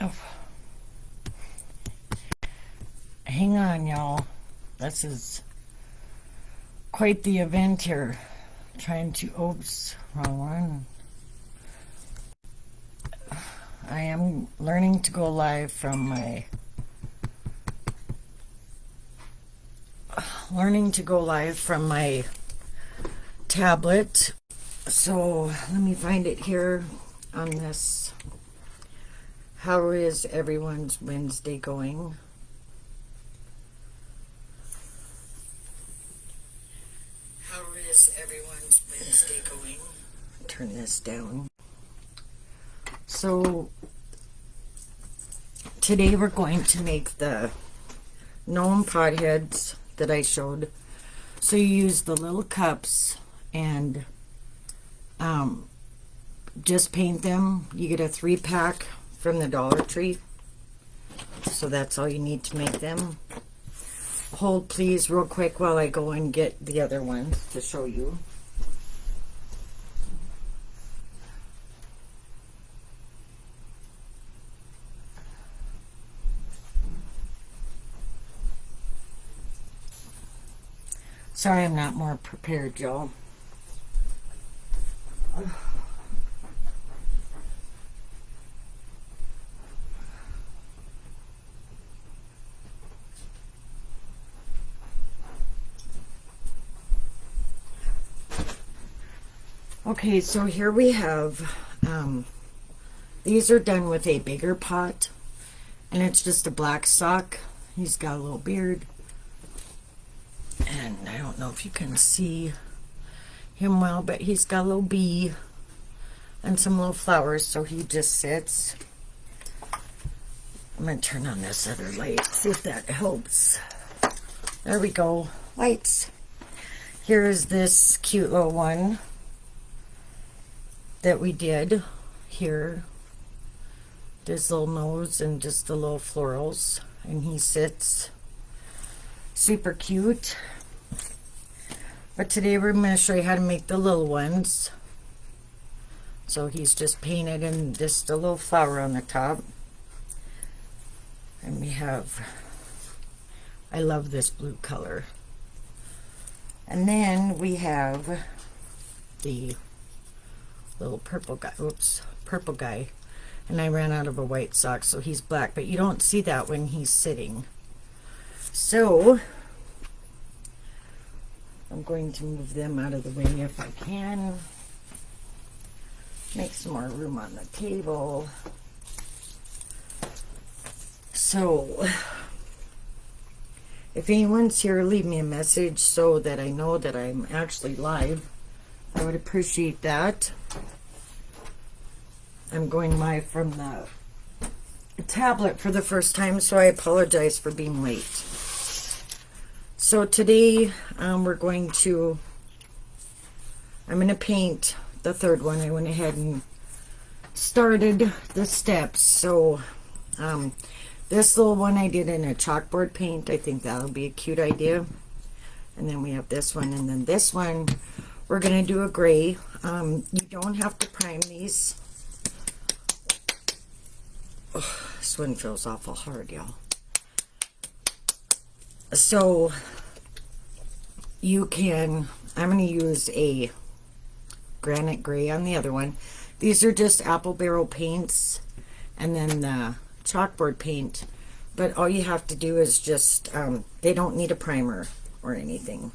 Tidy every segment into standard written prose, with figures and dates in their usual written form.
Oh, hang on, y'all. This is quite the event here. Trying to, oops, wrong one. I am learning to go live from my tablet. So let me find it here on this. How is everyone's Wednesday going? How is everyone's Wednesday going? Turn this down. So today we're going to make the gnome potheads that I showed. So you use the little cups and just paint them. You get a 3-pack from the Dollar Tree. So that's all you need to make them. Hold please real quick while I go and get the other ones to show you. Sorry I'm not more prepared, y'all. Okay, so here we have, these are done with a bigger pot, and it's just a black sock. He's got a little beard, and I don't know if you can see him well, but he's got a little bee and some little flowers, so he just sits. I'm going to turn on this other light, see if that helps. There we go, lights. Here is this cute little one that we did here. This little nose and just the little florals, and he sits. Super cute. But today we're going to show you how to make the little ones. So he's just painted and just a little flower on the top. And we have, I love this blue color. And then we have the little purple guy, purple guy, and I ran out of a white sock, so he's black, but you don't see that when he's sitting. So I'm going to move them out of the way if I can. Make some more room on the table. So if anyone's here, leave me a message so that I know that I'm actually live. I would appreciate that. I'm going live from the tablet for the first time, so I apologize for being late. So today I'm going to paint the third one. I went ahead and started the steps. So this little one I did in a chalkboard paint. I think that'll be a cute idea. And then we have this one, and then this one we're going to do a gray. You don't have to prime these. Oh, this one feels awful hard, y'all. So you can, I'm going to use a granite gray on the other one. These are just apple barrel paints and then the chalkboard paint. But all you have to do is just, they don't need a primer or anything.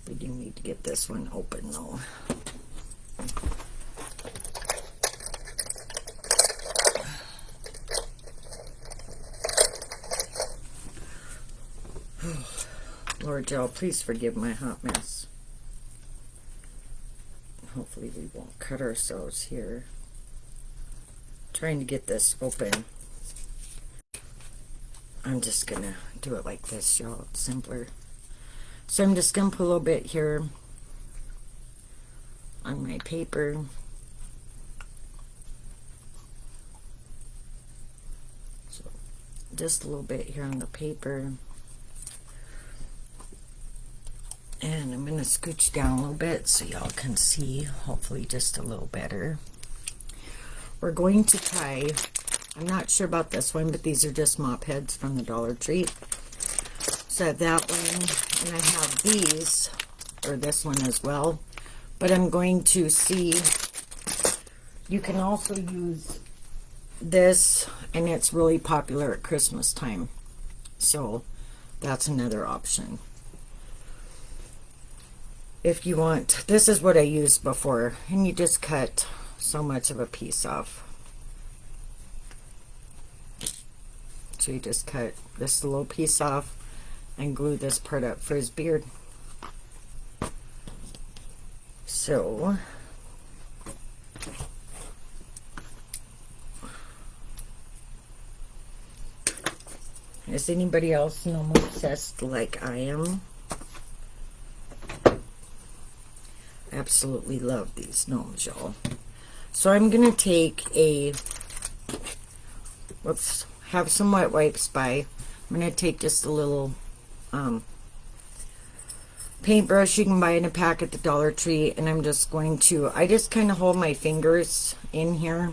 We do need to get this one open though. Lord, y'all, please forgive my hot mess. Hopefully we won't cut ourselves here. Trying to get this open. I'm just gonna do it like this, y'all. It's simpler. So I'm just gonna put a little bit here on my paper. So just a little bit here on the paper. And I'm going to scooch down a little bit so y'all can see, hopefully just a little better. We're going to tie I'm not sure about this one, but these are just mop heads from the Dollar Tree. So I have that one, and I have these, or this one as well. But I'm going to see, you can also use this, and it's really popular at Christmas time. So that's another option. If you want, this is what I used before, and you just cut so much of a piece off. So you just cut this little piece off and glue this part up for his beard. So is anybody else gnome obsessed like I am? Absolutely love these gnomes, y'all. So I'm gonna take a, let's have some wet wipes by. I'm gonna take just a little paintbrush you can buy in a pack at the Dollar Tree, and I'm just going to, I just kind of hold my fingers in here,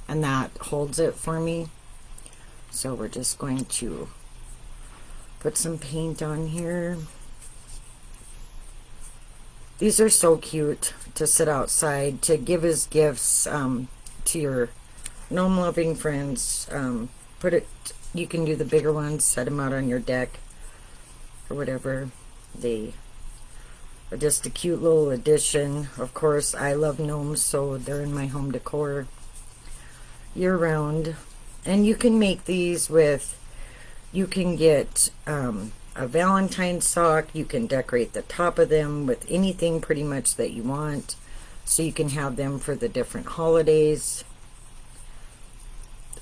and that holds it for me. So we're just going to put some paint on here. These are so cute to sit outside, to give as gifts to your gnome loving friends. Put it, you can do the bigger ones, set them out on your deck or whatever. They are just a cute little addition. Of course, I love gnomes, so they're in my home decor year round. And you can make these with, you can get a Valentine's sock. You can decorate the top of them with anything pretty much that you want. So you can have them for the different holidays.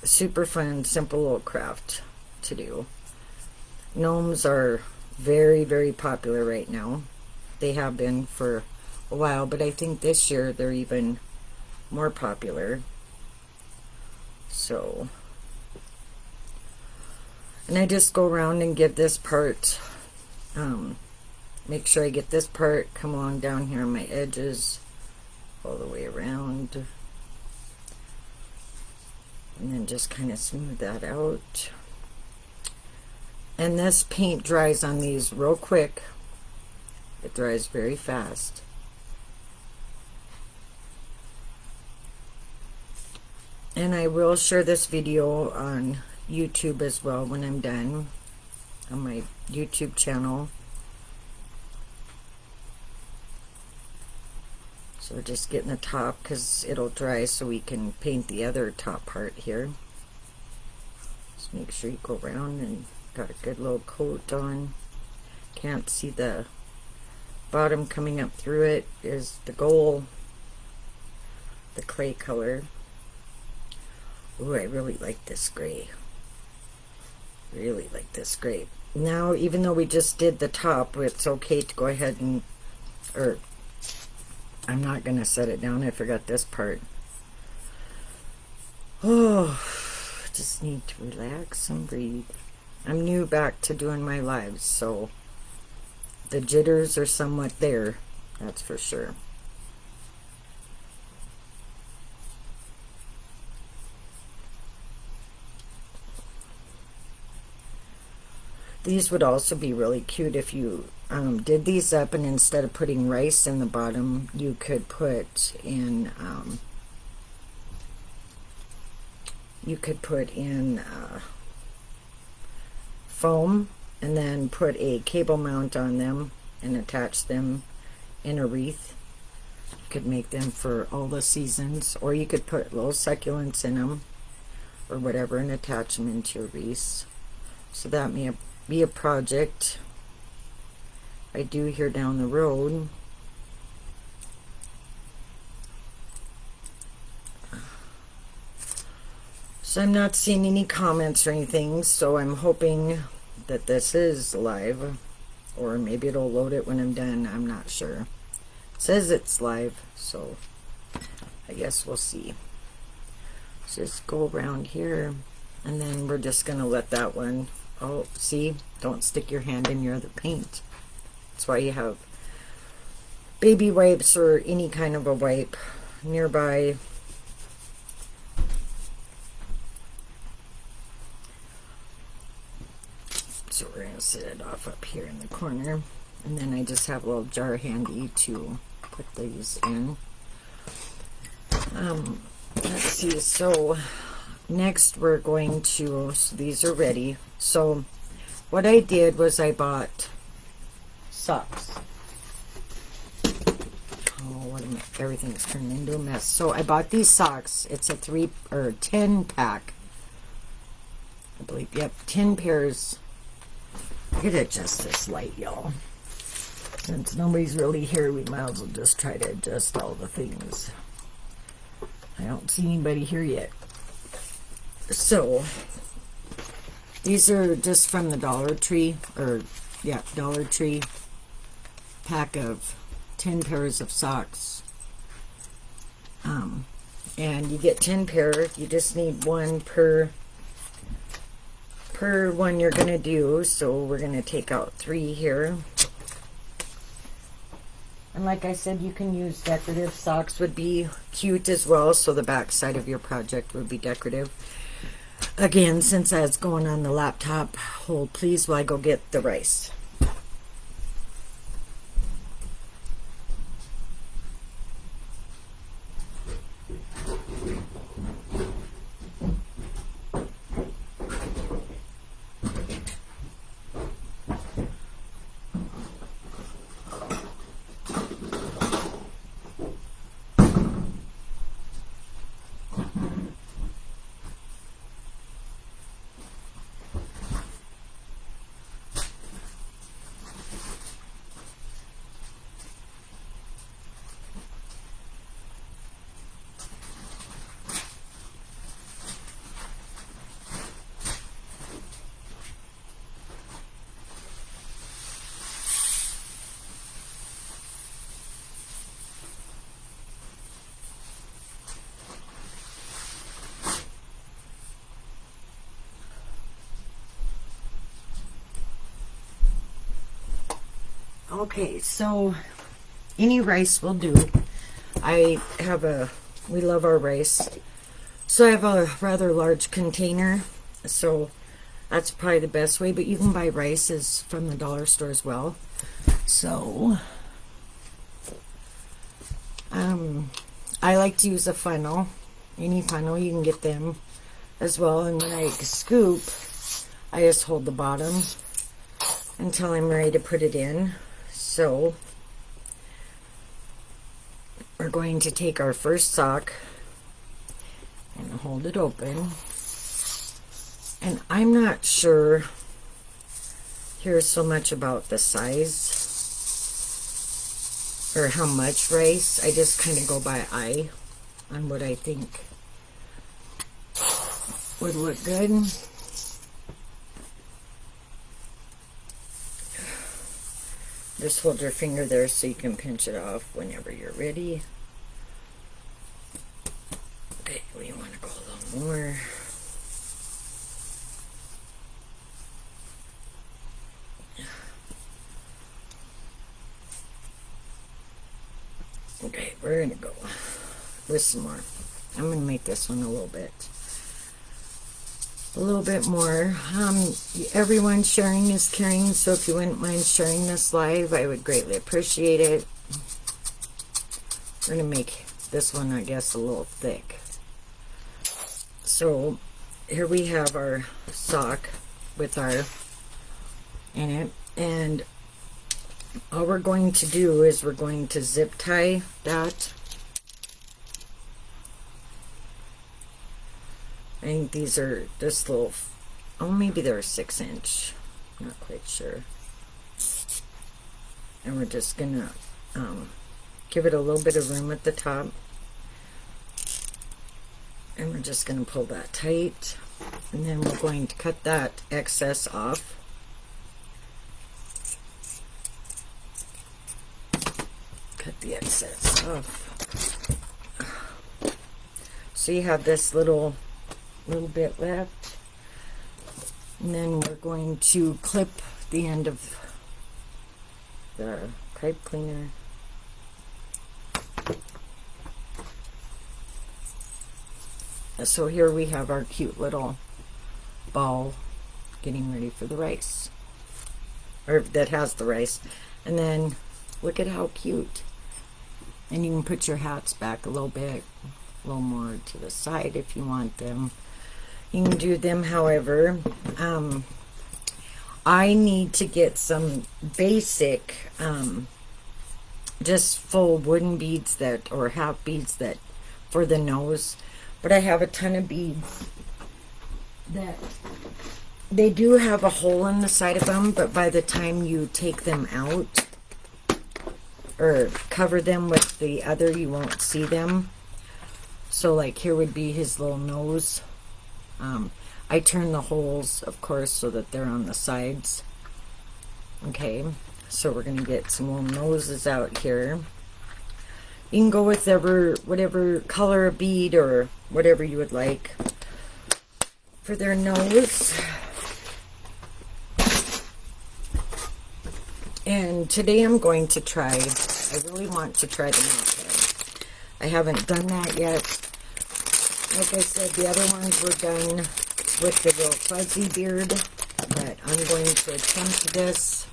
Super fun, simple little craft to do. Gnomes are very, very popular right now. They have been for a while, but I think this year they're even more popular. So, and I just go around and give this part, make sure I get this part, come along down here on my edges, all the way around, and then just kind of smooth that out. And this paint dries on these real quick. It dries very fast. And I will share this video on YouTube as well when I'm done, on my YouTube channel. So we're just getting the top because it'll dry so we can paint the other top part here. Just make sure you go around and got a good little coat on. Can't see the bottom coming up through it is the gold, the clay color. Ooh, I really like this gray. Really like this gray. Now, even though we just did the top, it's okay to go ahead and, or I'm not going to set it down. I forgot this part. Oh, just need to relax and breathe. I'm new back to doing my lives, so the jitters are somewhat there, that's for sure. These would also be really cute if you did these up, and instead of putting rice in the bottom, you could put in foam, and then put a cable mount on them and attach them in a wreath. You could make them for all the seasons, or you could put little succulents in them or whatever and attach them into your wreaths. So that may be a project I do here down the road. So I'm not seeing any comments or anything, so I'm hoping that this is live, or maybe it'll load it when I'm done. I'm not sure. It says it's live, so I guess we'll see. Just go around here, and then we're just gonna let that one, oh, see, don't stick your hand in the paint. That's why you have baby wipes or any kind of a wipe nearby. So we're going to set it off up here in the corner. And then I just have a little jar handy to put these in. Let's see, so next we're going to, so these are ready. So what I did was I bought socks. Oh, what a mess. Everything's turned into a mess. So I bought these socks. It's a 10 pack. I believe, yep, 10 pairs. I could adjust this light, y'all. Since nobody's really here, we might as well just try to adjust all the things. I don't see anybody here yet. So, these are just from the Dollar Tree, or, yeah, Dollar Tree pack of 10 pairs of socks. And you get 10 pair. You just need one per one you're going to do. So, we're going to take out 3 here. And like I said, you can use decorative socks, would be cute as well, so the back side of your project would be decorative. Again, since that's going on the laptop, hold please while I go get the rice. Okay, so any rice will do. We love our rice. So I have a rather large container, so that's probably the best way, but you can buy rices from the dollar store as well. So, I like to use a funnel. Any funnel, you can get them as well. And when I scoop, I just hold the bottom until I'm ready to put it in. So, we're going to take our first sock and hold it open. And I'm not sure here so much about the size or how much rice. I just kind of go by eye on what I think would look good. Just hold your finger there so you can pinch it off whenever you're ready. Okay, we want to go a little more. Okay, we're going to go with some more. I'm going to make this one a little bit more. Everyone sharing is caring, so if you wouldn't mind sharing this live, I would greatly appreciate it. We're going to make this one, I guess, a little thick. So here we have our sock with our in it, and all we're going to do is we're going to zip tie that. I think these are just little, oh, maybe they're 6-inch. Not quite sure. And we're just gonna give it a little bit of room at the top. And we're just gonna pull that tight. And then we're going to cut that excess off. Cut the excess off. So you have this little bit left, and then we're going to clip the end of the pipe cleaner. So here we have our cute little ball getting ready for the rice. or that has the rice. And then look at how cute. And you can put your hats back a little bit, a little more to the side if you want them. You can do them however. I need to get some basic, just full wooden beads that, or half beads that, for the nose. But I have a ton of beads that they do have a hole in the side of them, but by the time you take them out or cover them with the other, you won't see them. So like here would be his little nose. I turn the holes, of course, so that they're on the sides. Okay, so we're gonna get some little noses out here. You can go with whatever color of bead or whatever you would like for their nose. And today I'm going to try, I really want to try the mop head. I haven't done that yet. Like I said, the other ones were done with the little fuzzy beard, but I'm going to attempt this.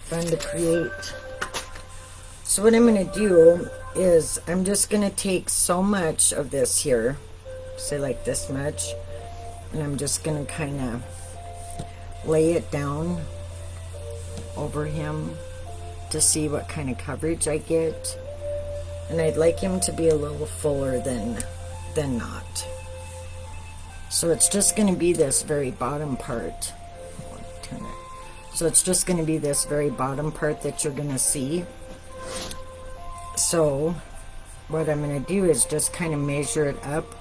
Fun to create. So what I'm going to do is I'm just going to take so much of this here, say like this much, and I'm just going to kind of lay it down over him to see what kind of coverage I get. And I'd like him to be a little fuller than not. So it's just going to be this very bottom part. Turn it. So it's just going to be this very bottom part that you're going to see. So what I'm going to do is just kind of measure it up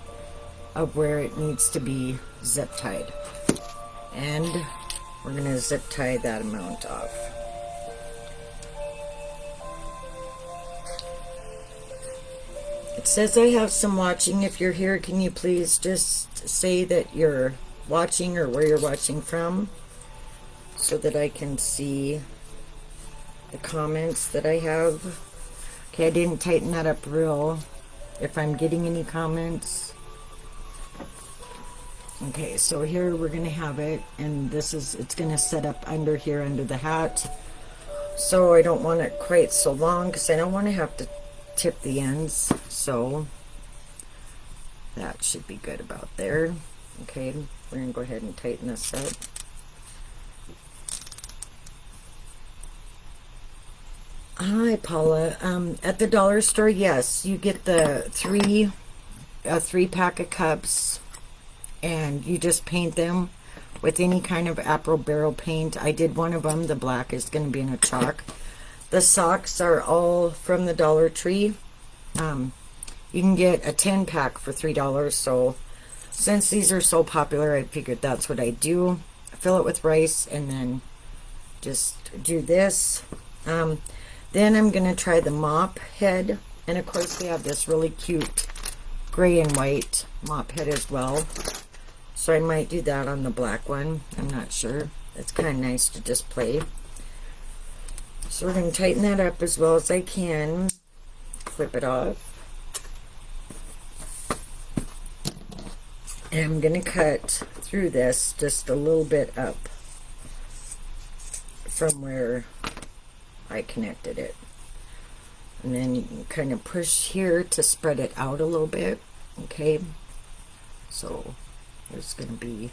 of where it needs to be zip tied. And we're going to zip tie that amount off. It says I have some watching. If you're here, can you please just say that you're watching or where you're watching from so that I can see the comments that I have. Okay, I didn't tighten that up real. If I'm getting any comments. Okay, so here we're going to have it, and it's going to set up under here, under the hat. So I don't want it quite so long because I don't want to have to tip the ends. So that should be good about there. Okay, we're going to go ahead and tighten this up. Hi, Paula. At the dollar store, yes, you get the three pack of cups. And you just paint them with any kind of apple barrel paint. I did one of them. The black is going to be in a chalk. The socks are all from the Dollar Tree. You can get a 10 pack for $3. So since these are so popular, I figured that's what I do. Fill it with rice and then just do this. Then I'm going to try the mop head. And of course they have this really cute gray and white mop head as well. So I might do that on the black one. I'm not sure. It's kind of nice to just play. So we're going to tighten that up as well as I can. Clip it off. And I'm going to cut through this just a little bit up from where I connected it. And then you can kind of push here to spread it out a little bit. Okay. So there's going to be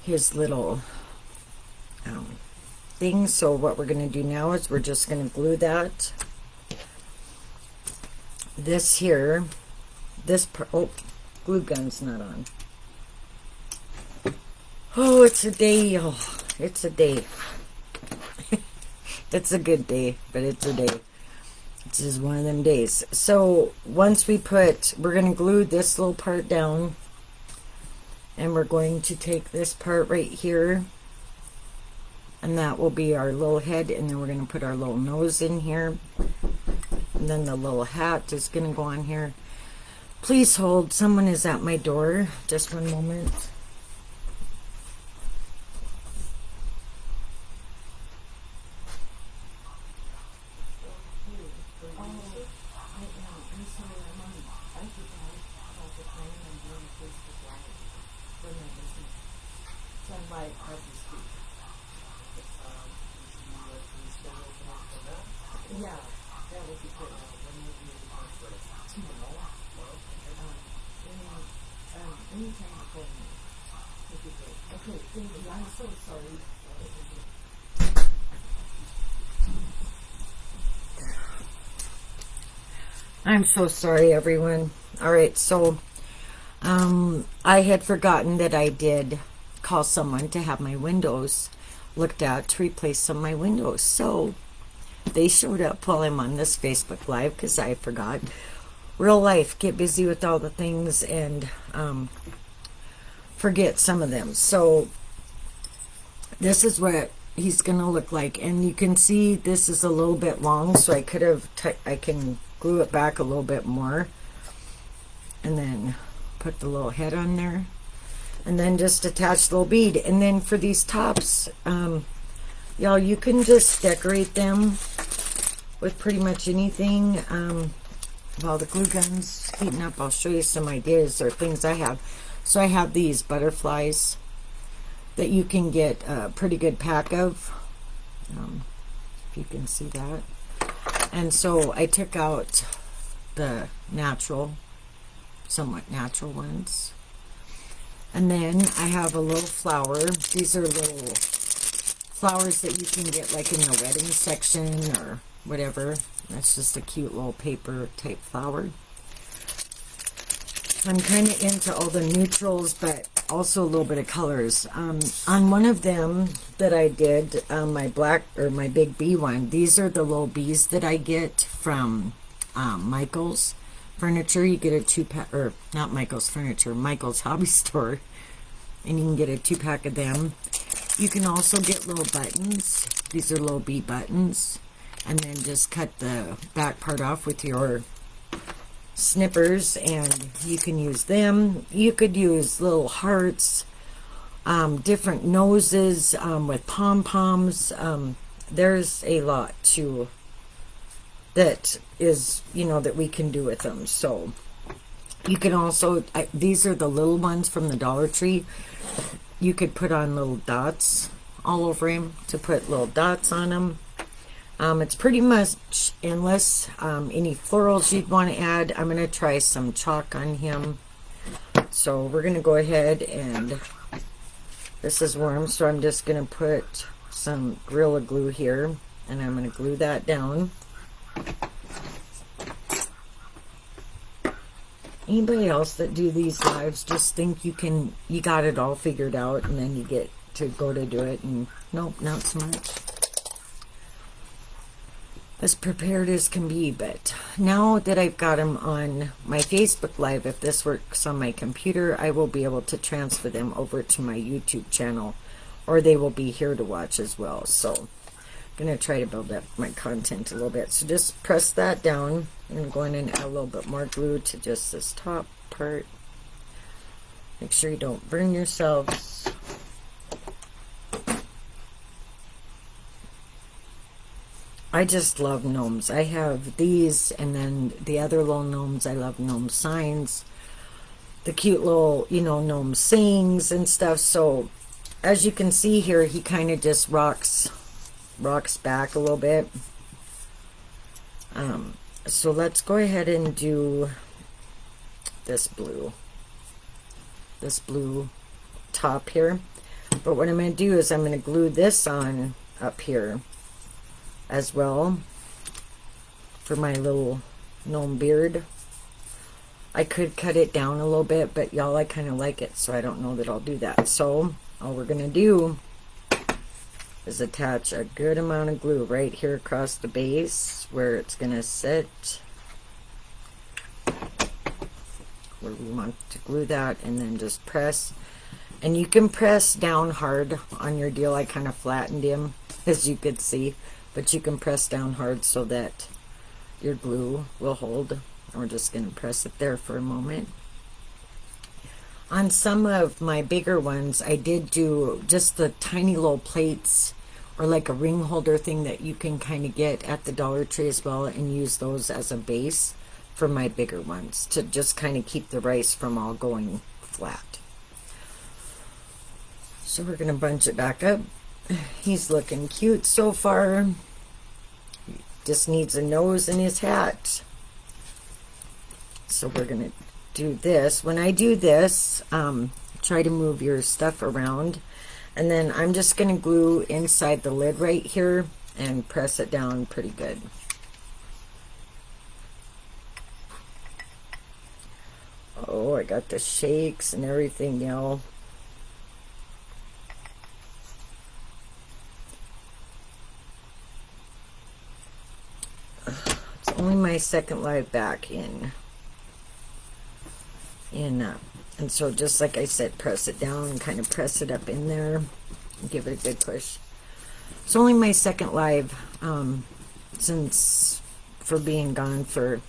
his little thing. So what we're going to do now is we're just going to glue that. This here, oh, glue gun's not on. Oh, it's a day. Oh, it's a day. It's a good day, but it's a day. This is one of them days. So once we're going to glue this little part down. And we're going to take this part right here. And that will be our little head. And then we're going to put our little nose in here. And then the little hat is going to go on here. Please hold. Someone is at my door. Just one moment. send live as we speak. Yeah, that would be good. Tomorrow. Anytime before me would be great. Okay, thank you. I'm so sorry. I'm so sorry, everyone. All right, so I had forgotten that I did call someone to have my windows looked at to replace some of my windows. So they showed up while I'm on this Facebook Live because I forgot. Real life, get busy with all the things and forget some of them. So this is what he's going to look like. And you can see this is a little bit long, so I could have, I can glue it back a little bit more. And then put the little head on there. And then just attach the little bead. And then for these tops, y'all, you can just decorate them with pretty much anything. While the glue gun's heating up, I'll show you some ideas or things I have. So I have these butterflies that you can get a pretty good pack of. If you can see that. And so I took out the natural, somewhat natural ones. And then I have a little flower. These are little flowers that you can get like in the wedding section or whatever. That's just a cute little paper type flower. I'm kind of into all the neutrals, but also a little bit of colors. On one of them that I did, my black or my big bee one, these are the little bees that I get from Michael's Furniture. You get a 2-pack, or not Michael's Furniture, Michael's Hobby Store, and you can get a 2-pack of them. You can also get little buttons. These are little bee buttons, and then just cut the back part off with your snippers, and you can use them. You could use little hearts, different noses with pom-poms. There's a lot to that is, you know, that we can do with them. So you can also, these are the little ones from the Dollar Tree. You could put on little dots all over him to put little dots on them. It's pretty much, unless any florals you'd want to add. I'm going to try some chalk on him. So we're going to go ahead and, this is warm, so I'm just going to put some Gorilla Glue here, and I'm going to glue that down. Anybody else that do these lives just think you got it all figured out, and then you get to go to do it, and nope, not so much. As prepared as can be. But now that I've got them on my Facebook Live, if this works on my computer, I will be able to transfer them over to my YouTube channel, or they will be here to watch as well. So I'm going to try to build up my content a little bit. So just press that down. I'm going to go in and add a little bit more glue to just this top part. Make sure you don't burn yourselves. I just love gnomes. I have these, and then the other little gnomes. I love gnome signs. The cute little, you know, gnome sayings and stuff. So as you can see here, he kind of just rocks back a little bit. So let's go ahead and do this blue top here. But what I'm going to do is I'm going to glue this on up here as well for my little gnome beard. I could cut it down a little bit, but y'all, I kind of like it, so I don't know that I'll do that. So all we're going to do is attach a good amount of glue right here across the base where it's going to sit, where we want to glue that, and then just press. And you can press down hard on your deal. I kind of flattened him, as you could see, but you can press down hard so that your glue will hold. And we're just going to press it there for a moment. On some of my bigger ones, I did do just the tiny little plates, or like a ring holder thing that you can kind of get at the Dollar Tree as well, and use those as a base for my bigger ones to just kind of keep the rice from all going flat. So we're going to bunch it back up. He's looking cute so far. Just needs a nose in his hat. So we're going to do this. When I do this, try to move your stuff around. And then I'm just going to glue inside the lid right here and press it down pretty good. Oh, I got the shakes and everything, y'all. It's only my second live back in. And so just like I said, press it down and kind of press it up in there and give it a good push. It's only my second live since for being gone for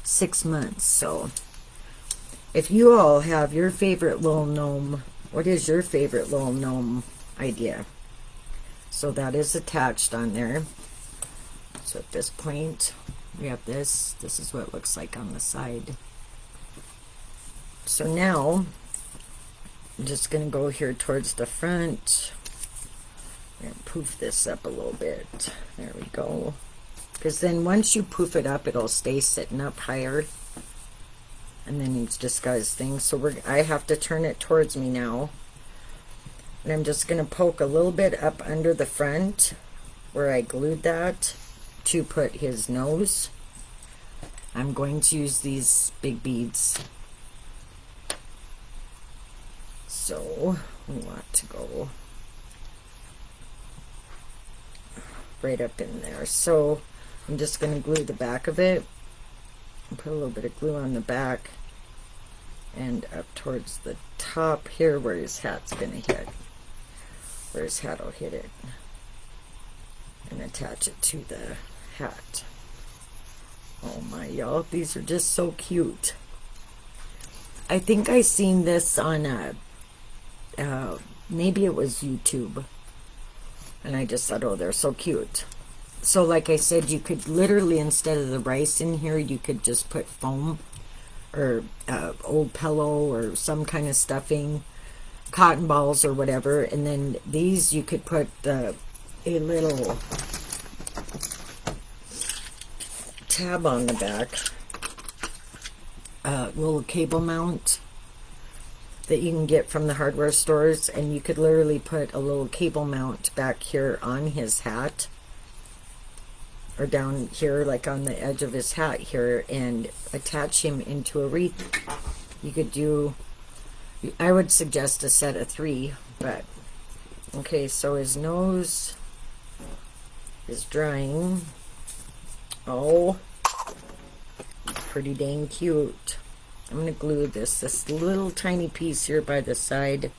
6 months. So if you all have your favorite little gnome, what is your favorite little gnome idea? So that is attached on there. So at this point we have this. This is what it looks like on the side. So now I'm just going to go here towards the front and poof this up a little bit. There we go. Because then once you poof it up, it'll stay sitting up higher. And then he's just got his thing. So I have to turn it towards me now. And I'm just going to poke a little bit up under the front where I glued that to put his nose. I'm going to use these big beads. So we want to go right up in there. So I'm just going to glue the back of it and put a little bit of glue on the back and up towards the top here where his hat's going to hit, where his hat will hit it, and attach it to the hat. Oh my, y'all, these are just so cute. I think I seen this on maybe it was YouTube, and I just thought, oh, they're so cute. So like I said, you could literally, instead of the rice in here, you could just put foam or old pillow or some kind of stuffing, cotton balls or whatever, and then these you could put a little tab on the back, little cable mount that you can get from the hardware stores, and you could literally put a little cable mount back here on his hat, or down here like on the edge of his hat here, and attach him into a wreath. You could do, I would suggest a set of 3, but okay, so his nose is drying. Oh, pretty dang cute. I'm going to glue this little tiny piece here by the side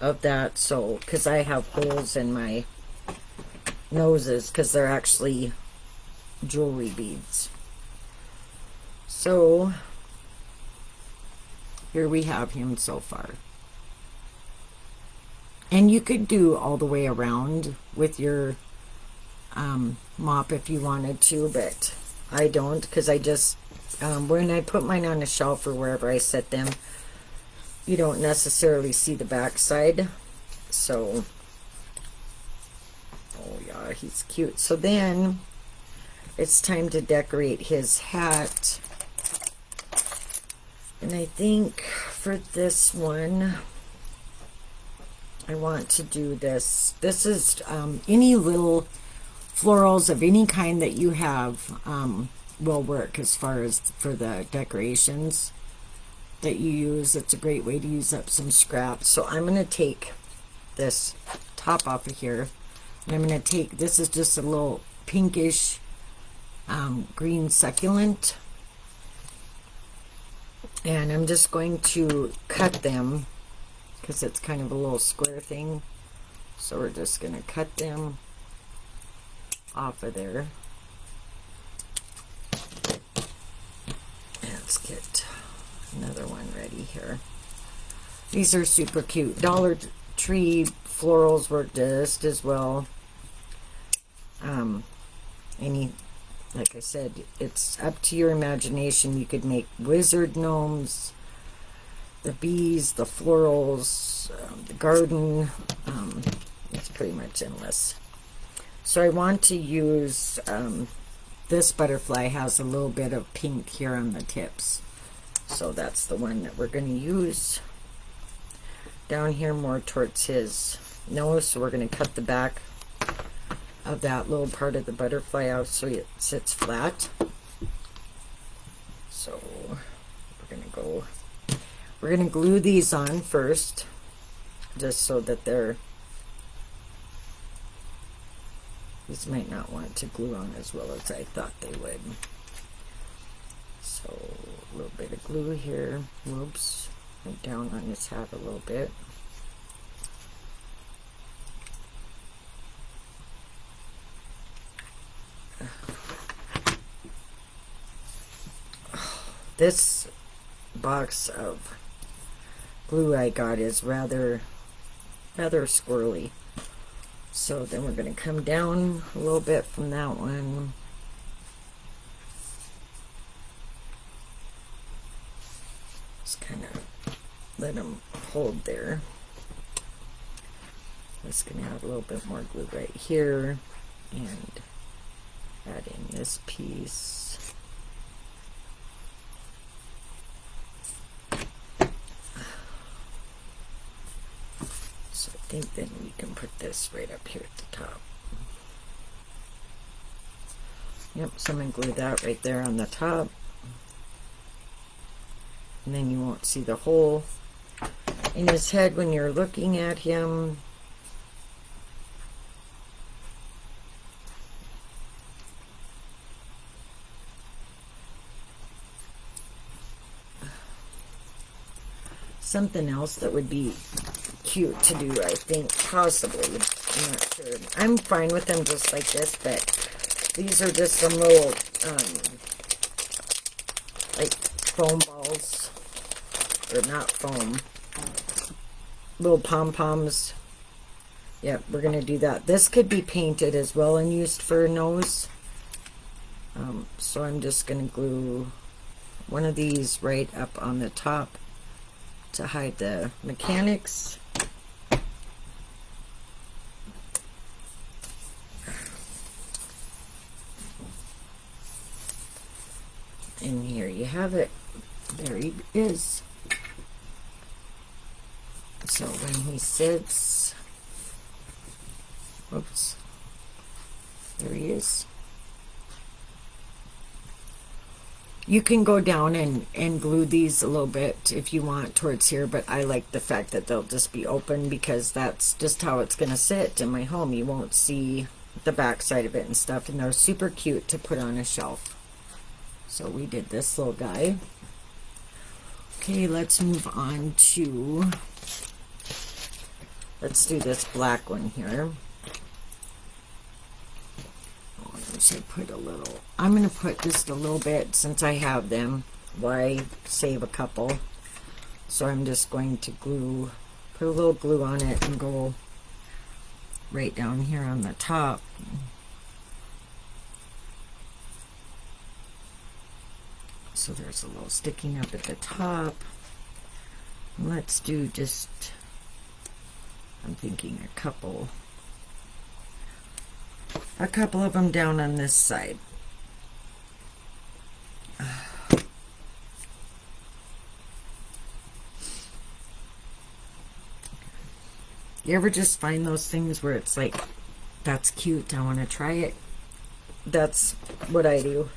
of that, so, because I have holes in my noses, because they're actually jewelry beads. So, here we have him so far. And you could do all the way around with your mop if you wanted to, but I don't, because I just when I put mine on a shelf or wherever I set them, you don't necessarily see the back side. So, oh yeah, he's cute. So then it's time to decorate his hat, and I think for this one I want to do this. This is any little florals of any kind that you have will work as far as for the decorations that you use. It's a great way to use up some scraps. So I'm going to take this top off of here, and I'm going to take, this is just a little pinkish green succulent, and I'm just going to cut them because it's kind of a little square thing. So we're just going to cut them off of there. Let's get another one ready here. These are super cute. Dollar Tree florals work just as well. Like I said, it's up to your imagination. You could make wizard gnomes. the bees, the florals, the garden. It's pretty much endless. So I want to use, this butterfly has a little bit of pink here on the tips. So that's the one that we're going to use. Down here more towards his nose, so we're going to cut the back of that little part of the butterfly out so it sits flat. So we're going to glue these on first, just so that these might not want to glue on as well as I thought they would. So a little bit of glue here. Whoops. Right down on his hat a little bit. This box of glue I got is rather squirrely. So then we're going to come down a little bit from that one. Just kind of let them hold there. Just going to add a little bit more glue right here and add in this piece. So I think then we can put this right up here at the top. Yep, so I'm going to glue that right there on the top. And then you won't see the hole in his head when you're looking at him. Something else that would be cute to do, I think, possibly. I'm not sure. I'm fine with them just like this, but these are just some little, like foam balls, or not foam, little pom-poms. Yep, we're going to do that. This could be painted as well and used for a nose. So I'm just going to glue one of these right up on the top to hide the mechanics. And here you have it. There he is. So when he sits, oops, there he is. You can go down and glue these a little bit if you want towards here, but I like the fact that they'll just be open because that's just how it's going to sit in my home. You won't see the back side of it and stuff, and they're super cute to put on a shelf. So we did this little guy. Okay, let's move on to, let's do this black one here. I put a little, I'm going to put just a little bit since I have them. Why save a couple? So I'm just going to glue, put a little glue on it and go right down here on the top. So there's a little sticking up at the top. Let's do just, I'm thinking a couple of them down on this side. You ever just find those things where it's like, that's cute, I want to try it? That's what I do.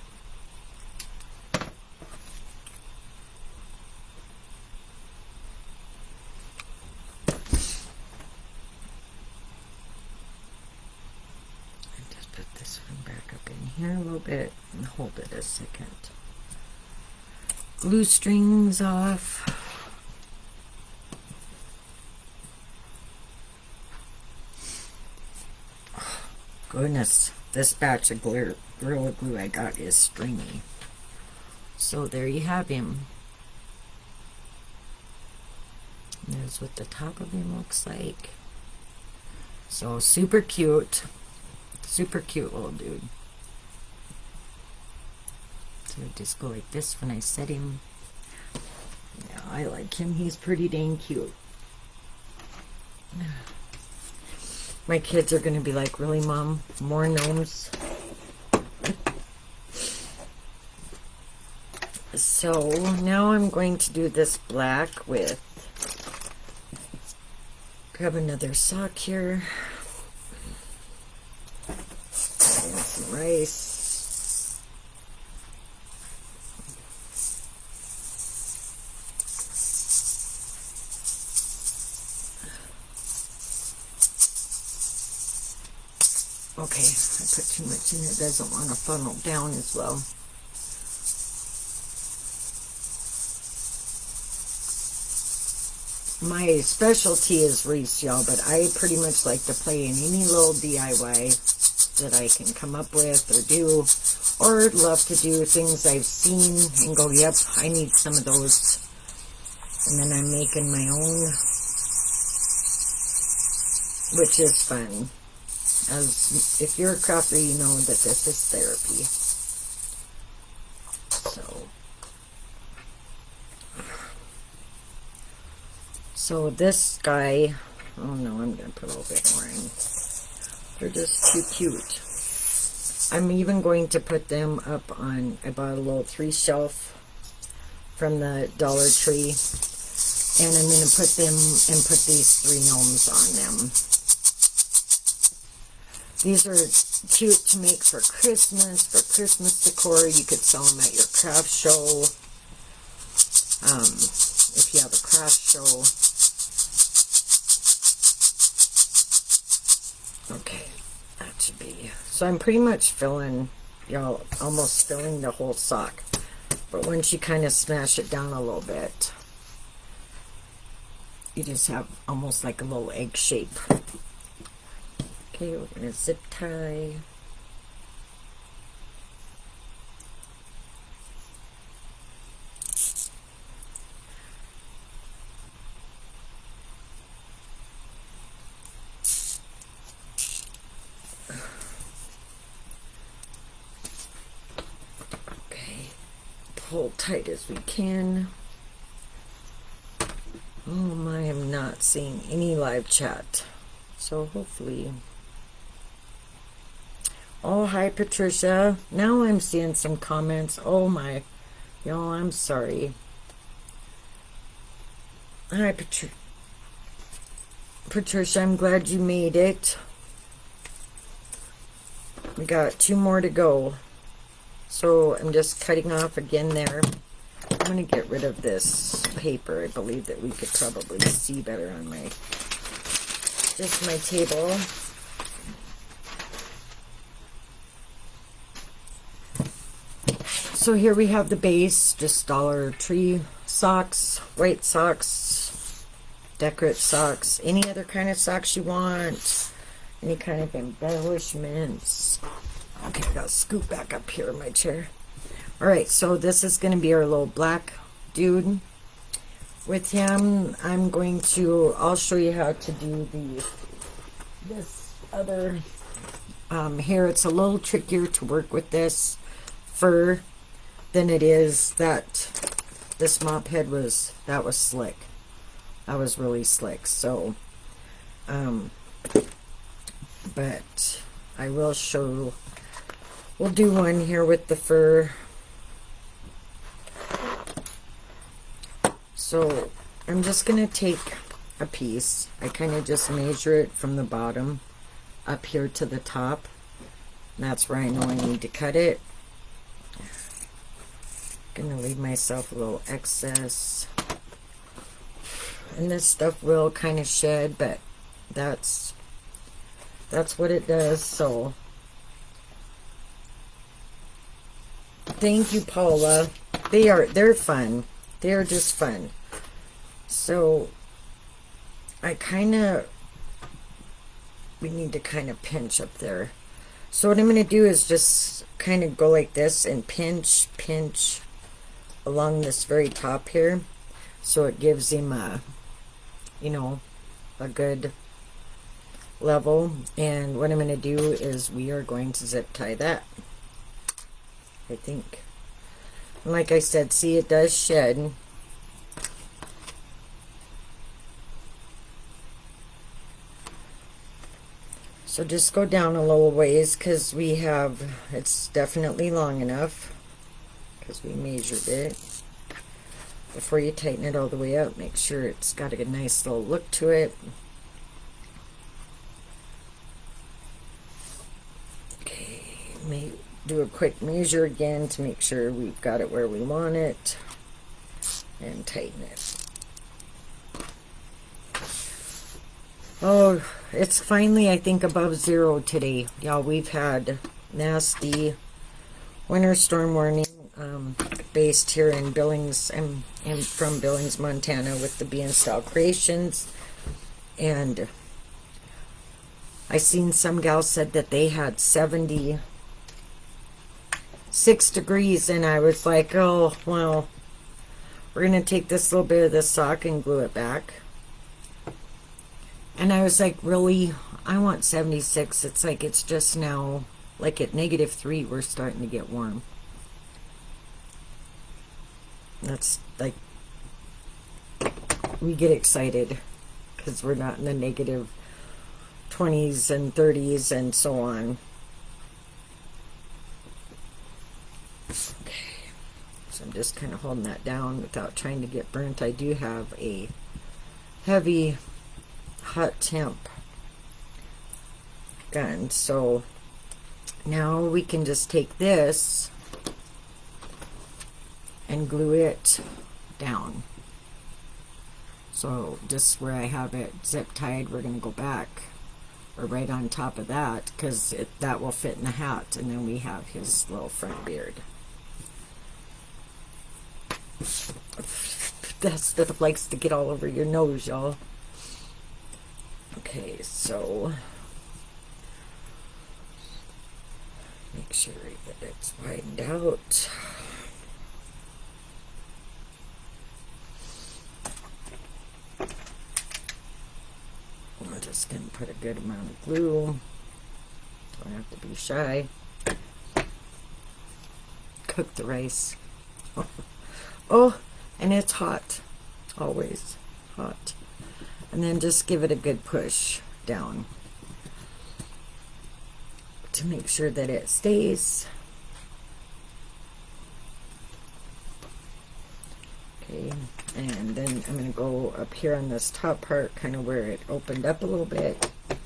Here a little bit and hold it a second. Glue strings off. Oh, goodness, this batch of Gorilla Glue I got is stringy. So there you have him. And there's what the top of him looks like. So super cute little dude. So I just go like this when I set him. Yeah. I like him. He's pretty dang cute. My kids are going to be like, really, Mom? More gnomes? So now I'm going to do this black with, grab another sock here, and some rice. Okay, I put too much in. It doesn't want to funnel down as well. My specialty is wreaths, y'all, but I pretty much like to play in any little DIY that I can come up with or do, or love to do things I've seen and go, yep, I need some of those. And then I'm making my own, which is fun. As if you're a crafter, you know that this is therapy. So this guy, oh no, I'm going to put a little bit more in. They're just too cute. I'm even going to put them up on, I bought a little 3 shelf from the Dollar Tree. And I'm going to put them and put these 3 gnomes on them. These are cute to make for Christmas decor. You could sell them at your craft show. If you have a craft show. Okay, that should be. So I'm pretty much filling, y'all, almost filling the whole sock. But once you kind of smash it down a little bit, you just have almost like a little egg shape. Okay, we're going to zip tie. Okay, pull tight as we can. Oh my, I'm not seeing any live chat. So hopefully. Oh, hi Patricia. Now I'm seeing some comments. Oh my. Y'all, I'm sorry. Hi Patricia, I'm glad you made it. We got 2 more to go. So I'm just cutting off again there. I'm going to get rid of this paper. I believe that we could probably see better on my, just my table. So here we have the base, just Dollar Tree socks, white socks, decorate socks, any other kind of socks you want, any kind of embellishments. Okay, I gotta scoop back up here in my chair. Alright, so this is going to be our little black dude. With him, I'm going to, I'll show you how to do this other hair. It's a little trickier to work with this fur than it is that this mop head was, that was slick. That was really slick. So, but I will show, we'll do one here with the fur. So I'm just going to take a piece. I kind of just measure it from the bottom up here to the top. And that's where I know I need to cut it. Gonna leave myself a little excess, and this stuff will kind of shed, but that's what it does. So thank you, Paula. They're fun. They're just fun. So we need to kind of pinch up there. So what I'm going to do is just kind of go like this and pinch along this very top here, so it gives him a, you know, a good level. And what I'm going to do is we are going to zip tie that, I think. And like I said, see, it does shed. So just go down a little ways because we have, it's definitely long enough because we measured it. Before you tighten it all the way up, make sure it's got a nice little look to it. Okay, do a quick measure again to make sure we've got it where we want it, and tighten it. Oh, it's finally, I think, above 0 today. Y'all, we've had nasty winter storm warning based here in Billings. I'm from Billings, Montana with the Beanstalk Creations. And I seen some gals said that they had 76 degrees. And I was like, oh, well, we're going to take this little bit of this sock and glue it back. And I was like, really? I want 76. It's like, it's just now, like at -3, we're starting to get warm. That's like, we get excited because we're not in the -20s and 30s and so on. Okay. So I'm just kind of holding that down without trying to get burnt. I do have a heavy hot temp gun, so now we can just take this and glue it down. So just where I have it zip tied, we're going to go back or right on top of that because that will fit in the hat, and then we have his little front beard. That stuff likes to get all over your nose, y'all. Okay, so make sure that it's widened out. We're just going to put a good amount of glue. Don't have to be shy. Cook the rice. Oh, and it's hot. Always hot. And then just give it a good push down to make sure that it stays. Okay, and then I'm going to go up here on this top part, kind of where it opened up a little bit. I'm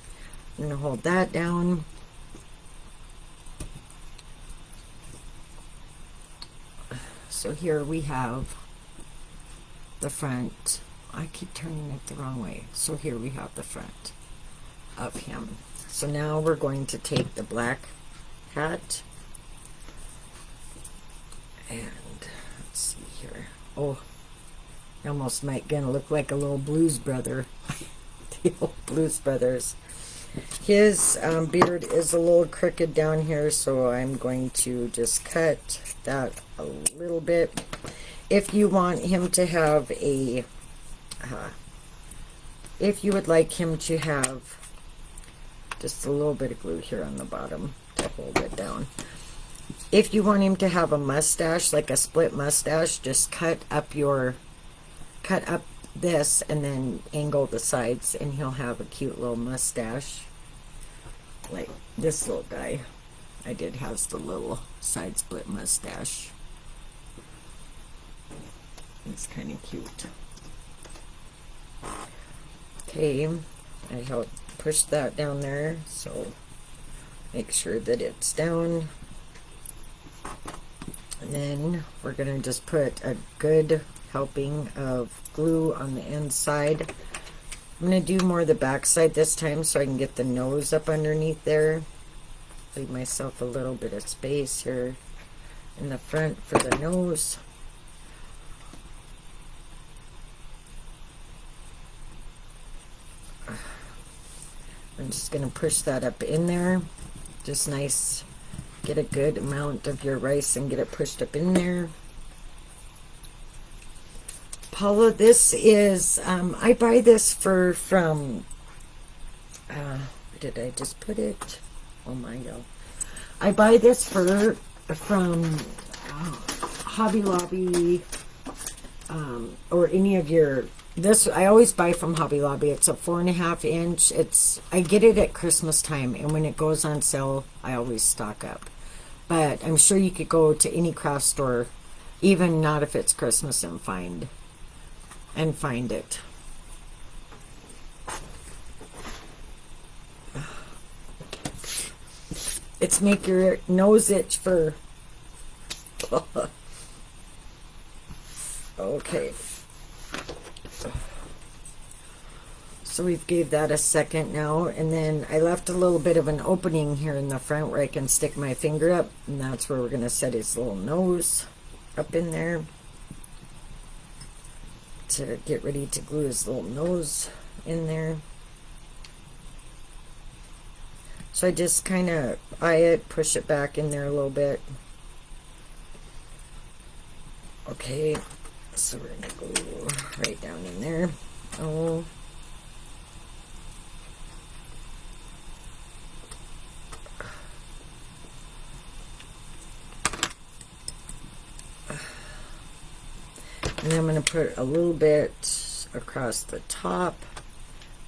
going to hold that down. So here we have the front. I keep turning it the wrong way. So here we have the front of him. So now we're going to take the black hat and let's see here. Oh, he almost might gonna look like a little Blues Brother. The old Blues Brothers. His beard is a little crooked down here, so I'm going to just cut that a little bit. If you want him to have a if you would like him to have just a little bit of glue here on the bottom to hold it down. If you want him to have a mustache, like a split mustache, just cut up this and then angle the sides, and he'll have a cute little mustache like this little guy. I did have the little side split mustache. It's kind of cute. Okay, I helped push that down there, so make sure that it's down. And then we're going to just put a good helping of glue on the inside. I'm going to do more of the back side this time so I can get the nose up underneath there. Leave myself a little bit of space here in the front for the nose. I'm just going to push that up in there. Just nice. Get a good amount of your rice and get it pushed up in there. Paula, this is, I buy this from, where did I just put it? Oh my God. I buy this from Hobby Lobby, or any of your This I always buy from Hobby Lobby. It's a 4.5 inch. I get it at Christmas time, and when it goes on sale, I always stock up. But I'm sure you could go to any craft store, even not if it's Christmas, and find it. It's make your nose itch for. Okay. So we've gave that a second now, and then I left a little bit of an opening here in the front where I can stick my finger up, and that's where we're going to set his little nose up in there to get ready to glue his little nose in there. So I just kind of eye it, push it back in there a little bit. Okay, so we're going to glue right down in there. Oh. And then I'm going to put a little bit across the top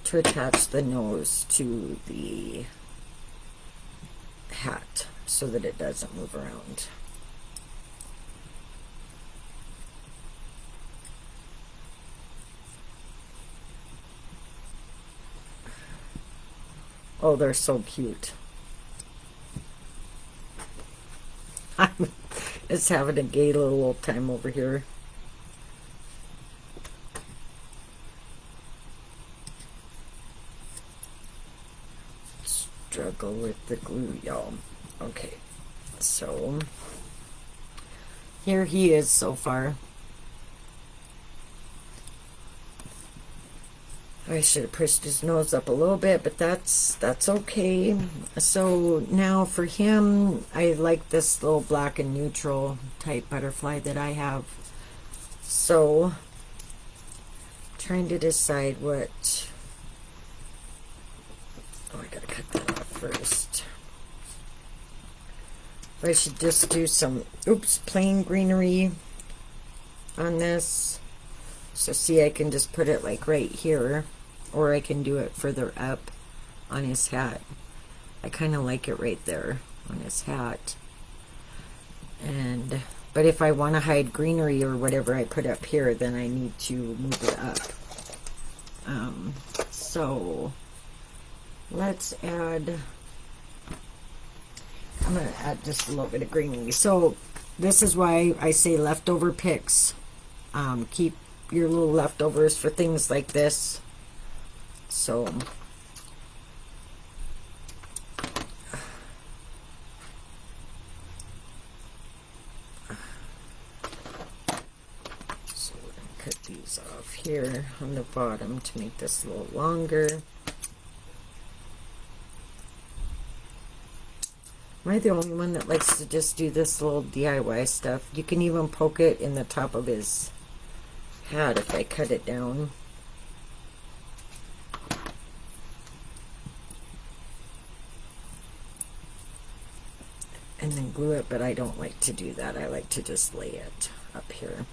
to attach the nose to the hat so that it doesn't move around. Oh, they're so cute. I'm just having a gay little old time over here. Struggle with the glue, y'all. Okay, so here he is so far. I should have pushed his nose up a little bit, but that's okay. So now for him, I like this little black and neutral type butterfly that I have. So trying to decide what. Oh, I gotta cut that off first. I should just do some, plain greenery on this. So see, I can just put it like right here, or I can do it further up on his hat. I kind of like it right there on his hat. But if I want to hide greenery or whatever I put up here, then I need to move it up. So let's add, I'm going to add just a little bit of greenery. So this is why I say leftover picks. Keep your little leftovers for things like this. So we're going to cut these off here on the bottom to make this a little longer. Am I the only one that likes to just do this little DIY stuff? You can even poke it in the top of his hat if I cut it down. And then glue it, but I don't like to do that. I like to just lay it up here.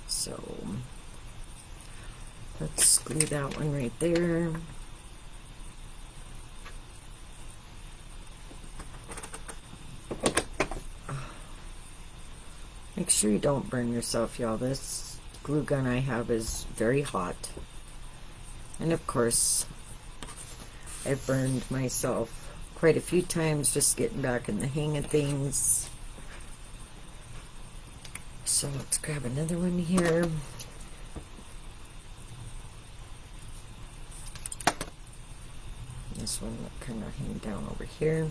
So let's glue that one right there. Make sure you don't burn yourself, y'all. This glue gun I have is very hot. And of course, I've burned myself quite a few times just getting back in the hang of things. So let's grab another one here. This one will kind of hang down over here.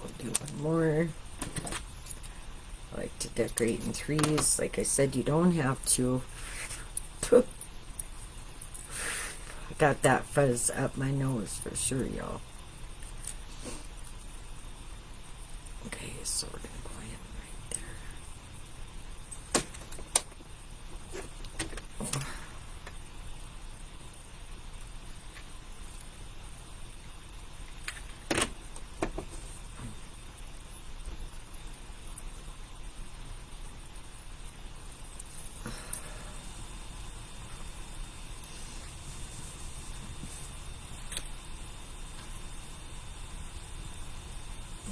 We'll do one more. I like to decorate in threes. Like I said, you don't have to. I got that fuzz up my nose for sure, y'all. Okay, so we're gonna go in right there.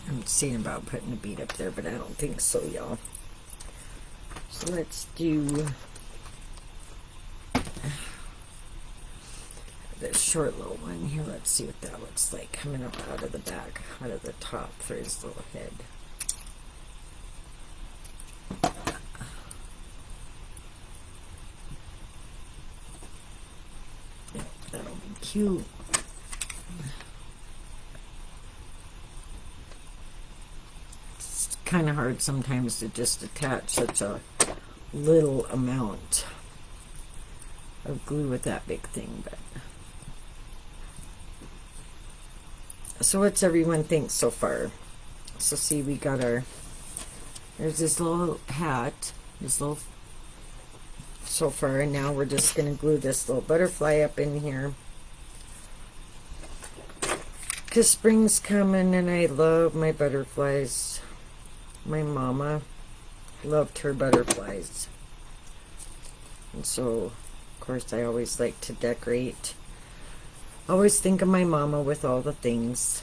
I'm seeing about putting a bead up there, but I don't think so, y'all. So let's do this short little one here. Let's see what that looks like coming up out of the back, out of the top for his little head. Yep, that'll be cute. It's kind of hard sometimes to just attach such a little amount of glue with that big thing, but so what's everyone think so far? So see, we got there's this little hat, this little so far, and now we're just gonna glue this little butterfly up in here because spring's coming and I love my butterflies. My mama loved her butterflies, and so of course I always like to decorate. Always think of my mama with all the things.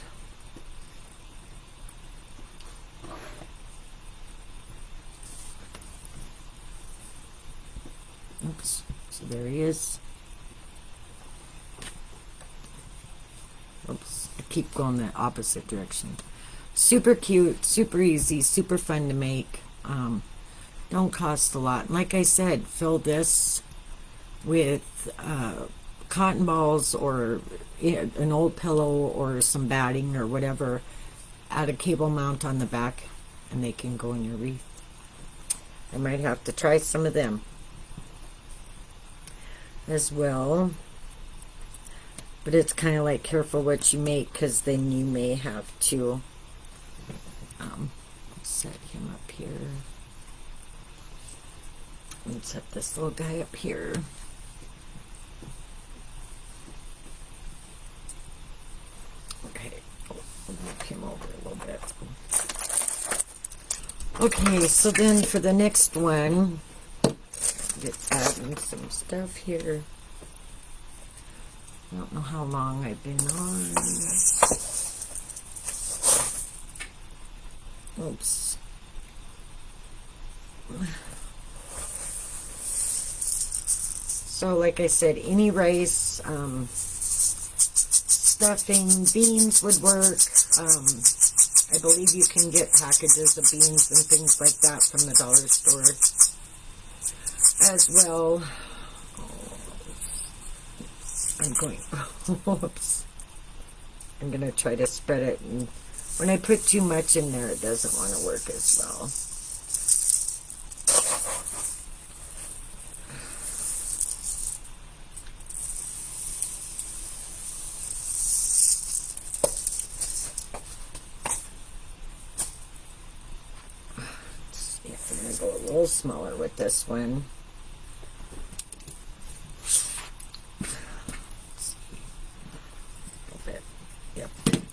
Oops, so there he is. Oops, I keep going the opposite direction. Super cute, super easy, super fun to make. Don't cost a lot. And like I said, fill this with cotton balls or an old pillow or some batting or whatever. Add a cable mount on the back and they can go in your wreath. I might have to try some of them as well. But it's kind of like careful what you make, because then you may have to set him up here. And set this little guy up here. Okay, we'll move him over a little bit. Okay, so then for the next one, get adding some stuff here. I don't know how long I've been on. Oops. So like I said, any rice, stuffing, beans would work. I believe you can get packages of beans and things like that from the dollar store as well. I'm going, whoops. I'm going to try to spread it, and when I put too much in there, it doesn't want to work as well. Yeah, I'm going to go a little smaller with this one.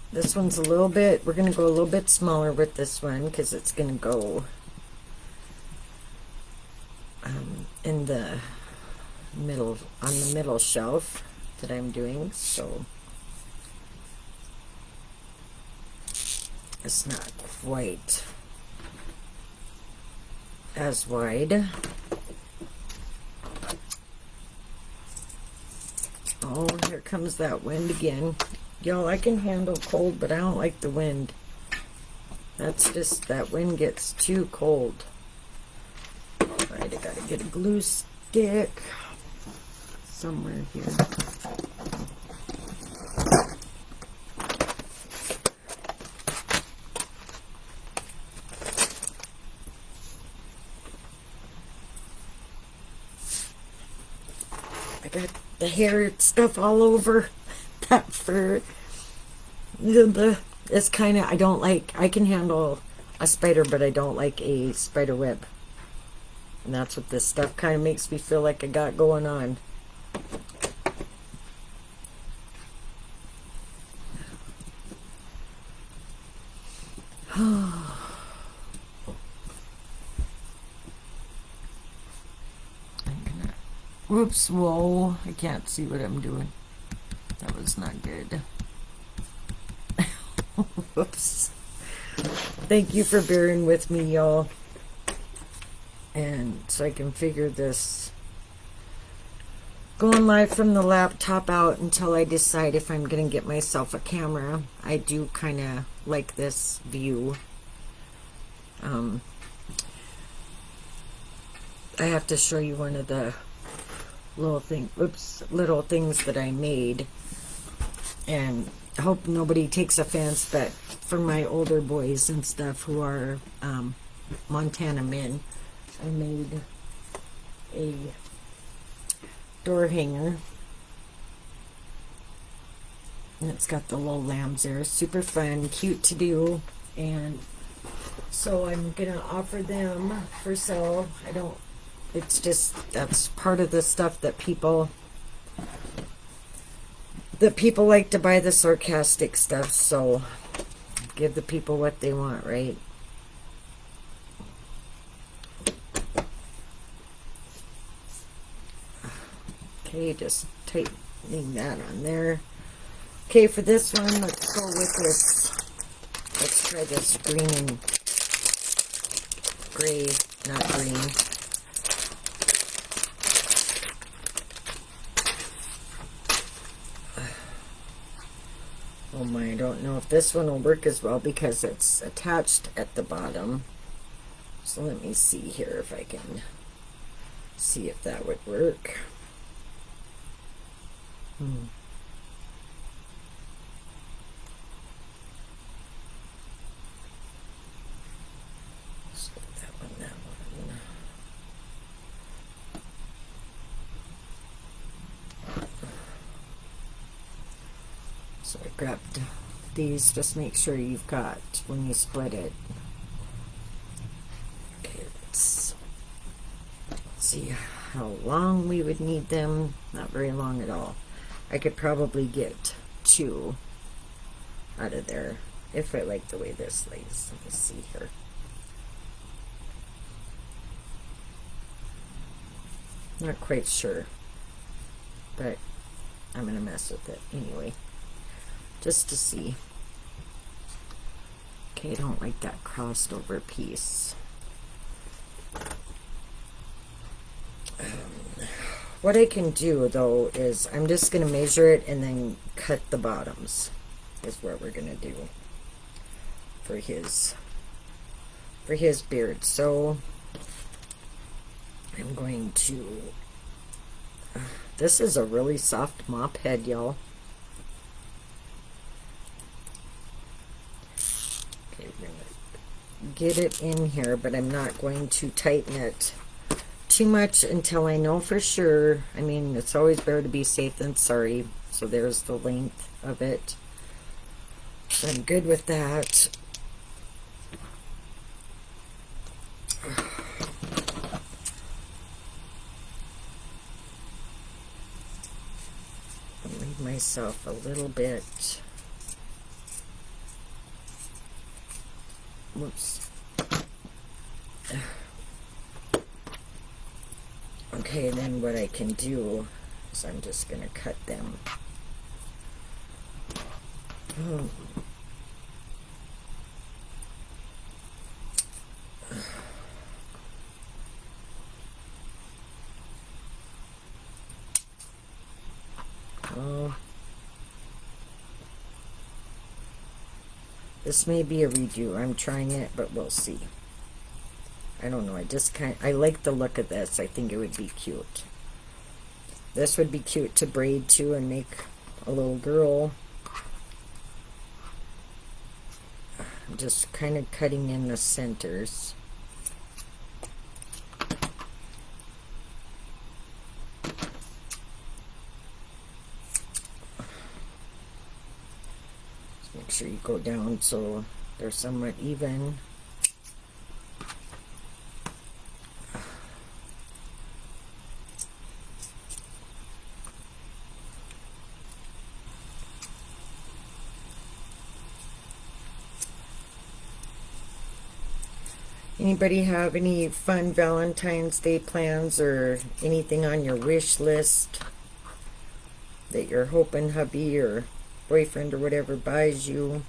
This one's a little bit, we're going to go a little bit smaller with this one because it's going to go in the middle, on the middle shelf that I'm doing, so it's not quite as wide. Oh, here comes that wind again. Y'all, I can handle cold, but I don't like the wind. That's just, that wind gets too cold. Alright, I gotta get a glue stick somewhere here. I got the hair stuff all over that fur. It's kind of, I don't like, I can handle a spider, but I don't like a spider web. And that's what this stuff kind of makes me feel like I got going on. Whoops, whoa, I can't see what I'm doing. That was not good. Whoops. Thank you for bearing with me, y'all. And so I can figure this going live from the laptop out until I decide if I'm going to get myself a camera. I do kind of like this view. I have to show you one of the little things that I made. And I hope nobody takes offense, but for my older boys and stuff who are Montana men, I made a door hanger. And it's got the little lambs there. Super fun, cute to do. And so I'm going to offer them for sale. It's just, that's part of the stuff that people like to buy, the sarcastic stuff. So give the people what they want, right? Okay, just tightening that on there. Okay, for this one, let's go with this. Let's try this green and gray, not green. Oh my, I don't know if this one will work as well because it's attached at the bottom. So let me see here if I can see if that would work. So that one. So I grabbed these, just make sure you've got, when you split it. Okay, let's see how long we would need them. Not very long at all. I could probably get 2 out of there if I like the way this lays. Let me see here. Not quite sure, but I'm going to mess with it anyway, just to see. Okay, I don't like that crossed over piece. What I can do though is I'm just going to measure it and then cut the bottoms is what we're going to do for his beard. So I'm going to, this is a really soft mop head, y'all. Okay, we're going to get it in here, but I'm not going to tighten it too much until I know for sure. I mean, it's always better to be safe than sorry. So there's the length of it. So I'm good with that. I'll leave myself a little bit. Whoops. Okay, then what I can do is I'm just going to cut them. Oh. Oh. This may be a redo. I'm trying it, but we'll see. I don't know, I like the look of this. I think it would be cute. This would be cute to braid too and make a little girl. I'm just kind of cutting in the centers. go down so they're somewhat even. Anybody have any fun Valentine's Day plans or anything on your wish list that you're hoping hubby or boyfriend or whatever buys you?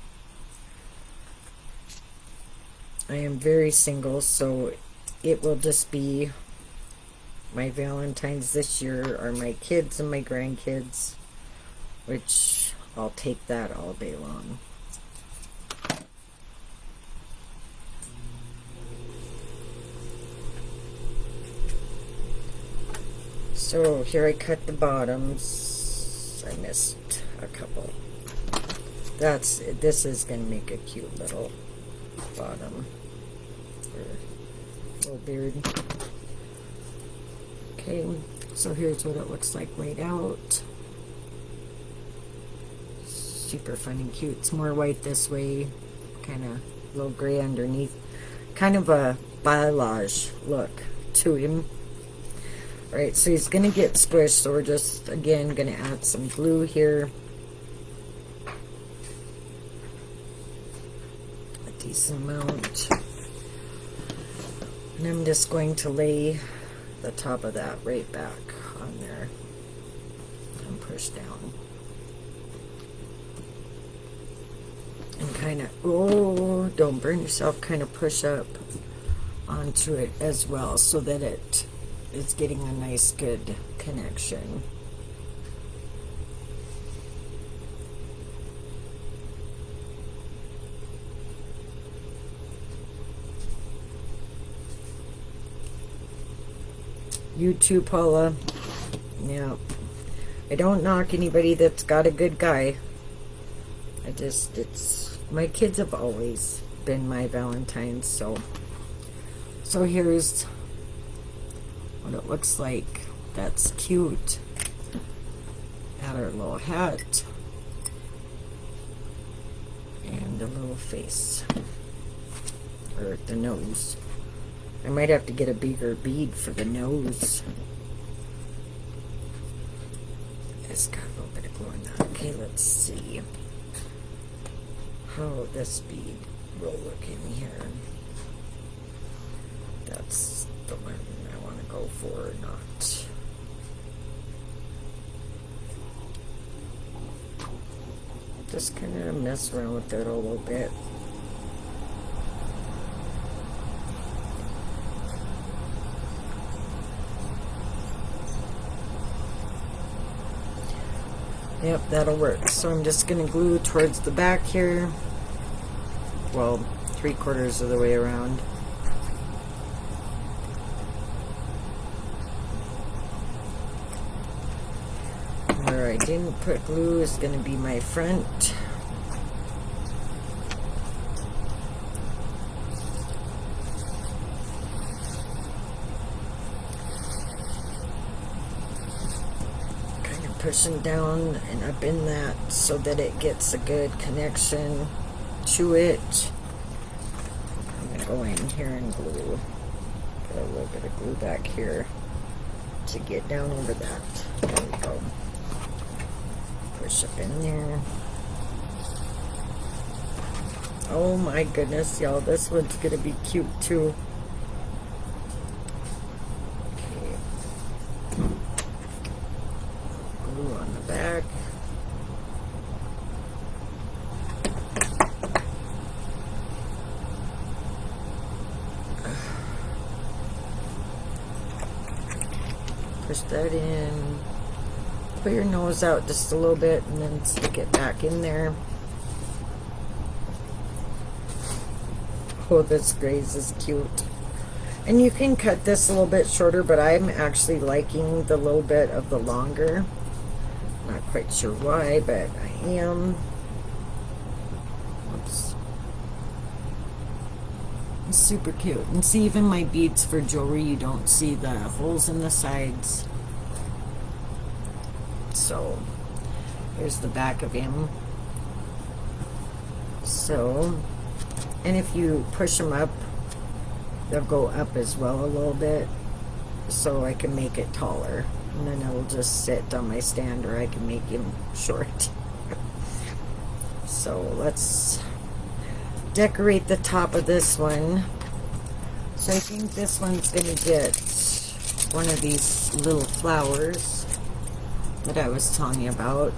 I am very single, so it will just be my Valentine's this year or my kids and my grandkids, which I'll take that all day long. So here I cut the bottoms. I missed a couple. This is going to make a cute little bottom for little beard. Okay, so here's what it looks like laid out. Super fun and cute. It's more white this way, kind of a little gray underneath. Kind of a balayage look to him. Alright, so he's going to get squished, so we're just, again, going to add some glue here. A decent amount. And I'm just going to lay the top of that right back on there and push down. And kind of, oh, don't burn yourself, kind of push up onto it as well so that it's getting a nice good connection. You too, Paula. Yeah. I don't knock anybody that's got a good guy. My kids have always been my Valentines, so here's what it looks like. That's cute. Add our little hat and a little face, or the nose. I might have to get a bigger bead for the nose. It's got a little bit of glow in that. Okay, let's see how this bead will look in here. That's the one I want to go for, or not. Just kind of mess around with it a little bit. Yep, that'll work. So I'm just going to glue towards the back here. Well, 3/4 of the way around. Where I didn't put glue is going to be my front. Kind of pushing down and up in that so that it gets a good connection to it. I'm going to go in here and glue. Put a little bit of glue back here to get down over that. There we go. Push up in there. Oh my goodness, y'all, this one's going to be cute too. Okay. Glue on the back. Push that in. Put your nose out just a little bit and then stick it back in there. Oh, this graze is cute. And you can cut this a little bit shorter, but I'm actually liking the little bit of the longer. Not quite sure why, but I am. Oops. It's super cute. And see, even my beads for jewelry, you don't see the holes in the sides. So, here's the back of him. So, and if you push them up, they'll go up as well a little bit, so I can make it taller. And then it'll just sit on my stand, or I can make him short. So let's decorate the top of this one. So I think this one's going to get one of these little flowers that I was telling you about.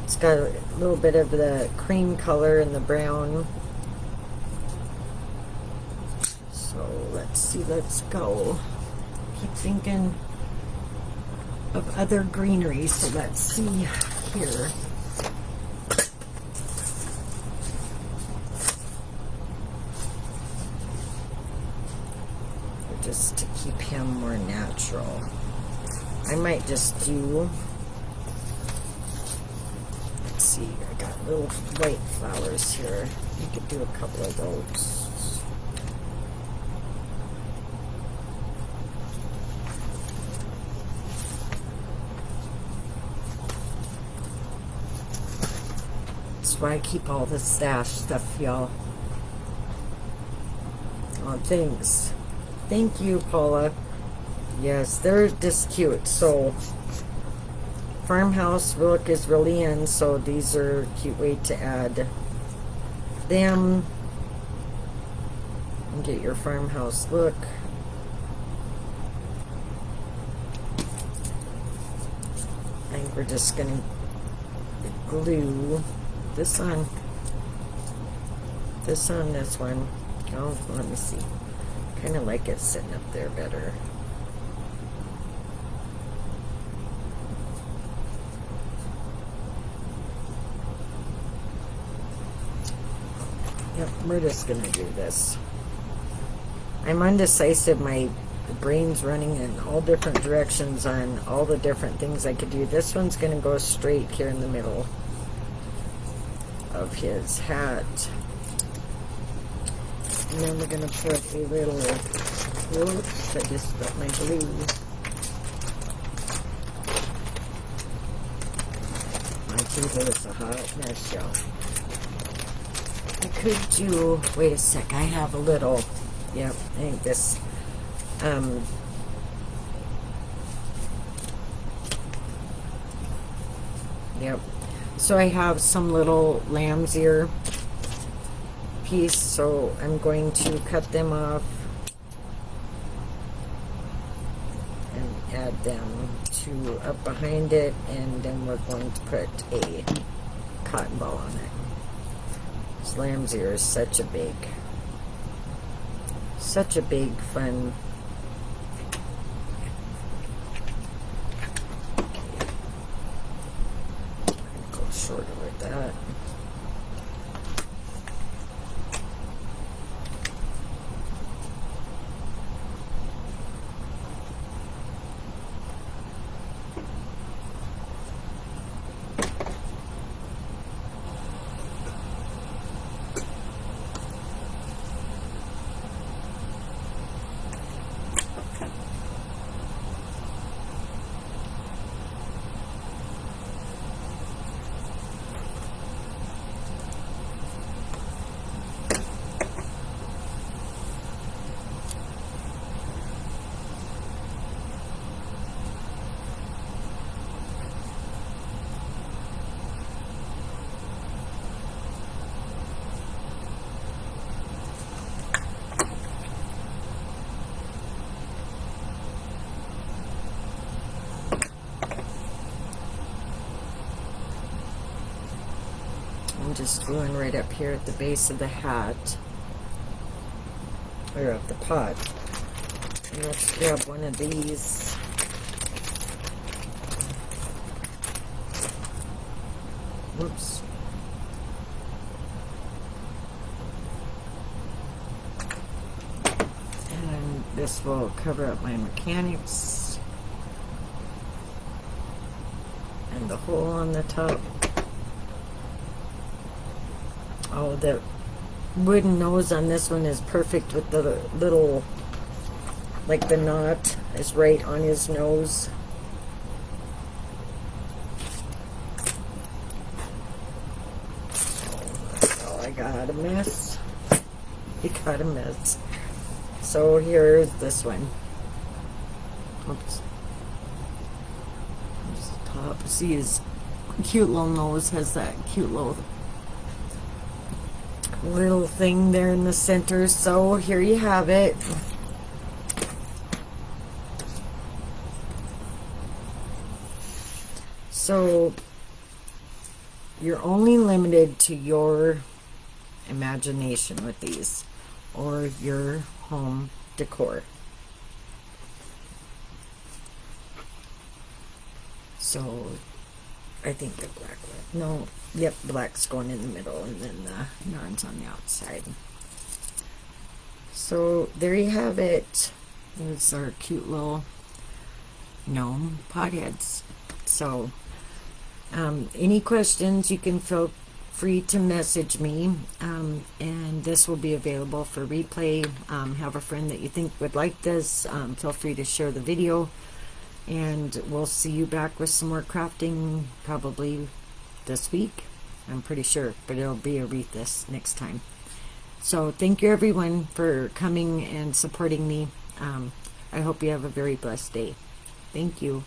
It's got a little bit of the cream color and the brown. So let's see, let's go. Keep thinking of other greenery, so let's see here. Just to keep him more natural, I might just do, let's see, I got little white flowers here. You could do a couple of those. That's why I keep all the stash stuff, y'all. Oh, thanks. Thank you, Paula. Yes, they're just cute. So, farmhouse look is really in, so these are a cute way to add them and get your farmhouse look. I think we're just going to glue this on this one. Oh, let me see. Kind of like it sitting up there better. Yep, we're just gonna do this. I'm undecisive. My brain's running in all different directions on all the different things I could do. This one's gonna go straight here in the middle of his hat. And then we're going to put a little, whoops, I just got my glue. My table is a hot mess, y'all. I could do, wait a sec, I have a little, yep, I think this, yep. So I have some little lamb's ear piece, so I'm going to cut them off and add them to up behind it, and then we're going to put a cotton ball on it. This lamb's ear is such a big fun. Go shorter with that. I'm just gluing right up here at the base of the hat, or of the pot. And let's grab one of these. Whoops. And this will cover up my mechanics and the hole on the top. Oh, the wooden nose on this one is perfect with the little, like the knot is right on his nose. got a mess. We got a mess. So here's this one. Oops. Just top. See his cute little nose has that cute little thing there in the center. So here you have it. So you're only limited to your imagination with these, or your home decor. So I think the black one. No, yep, black's going in the middle and then the yarn's on the outside. So there you have it. There's our cute little gnome potheads. So any questions, you can feel free to message me, and this will be available for replay. Have a friend that you think would like this, feel free to share the video, and we'll see you back with some more crafting probably this week, I'm pretty sure, but it'll be a wreath this next time. So thank you everyone for coming and supporting me. I hope you have a very blessed day. Thank you.